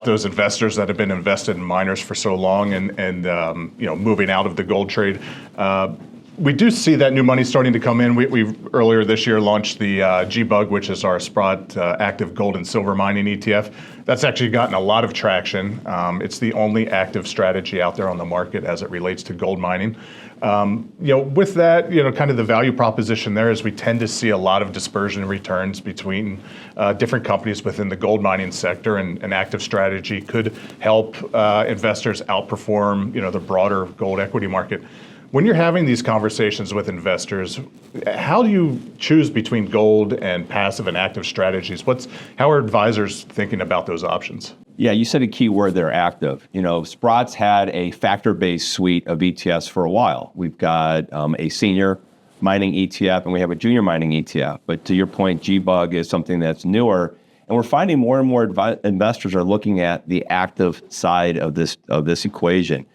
those investors that have been invested in miners for so long and moving out of the gold trade. We do see that new money starting to come in. We earlier this year launched the GBUG, which is our Sprott active gold and silver mining ETF. That's actually gotten a lot of traction. It's the only active strategy out there on the market as it relates to gold mining. With that, kind of the value proposition there is we tend to see a lot of dispersion in returns between different companies within the gold mining sector, and an active strategy could help investors outperform, the broader gold equity market. When you're having these conversations with investors, how do you choose between gold and passive and active strategies? How are advisors thinking about those options? Yeah, you said a key word there, active. Sprott's had a factor-based suite of ETFs for a while. We've got a senior mining ETF and we have a junior mining ETF. But to your point, GBUG is something that's newer. And we're finding more and more investors are looking at the active side of this equation.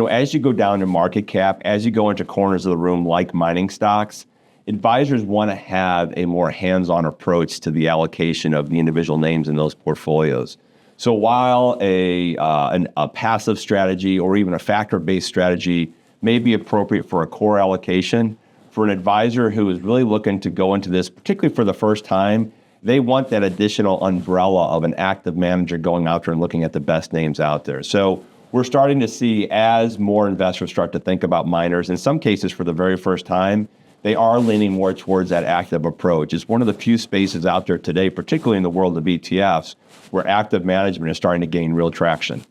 As you go down to market cap, as you go into corners of the room like mining stocks, advisors want to have a more hands-on approach to the allocation of the individual names in those portfolios. So while a passive strategy or even a factor-based strategy may be appropriate for a core allocation, for an advisor who is really looking to go into this, particularly for the first time, they want that additional umbrella of an active manager going out there and looking at the best names out there. So we're starting to see, as more investors start to think about miners, in some cases for the very first time, they are leaning more towards that active approach. It's one of the few spaces out there today, particularly in the world of ETFs, where active management is starting to gain real traction.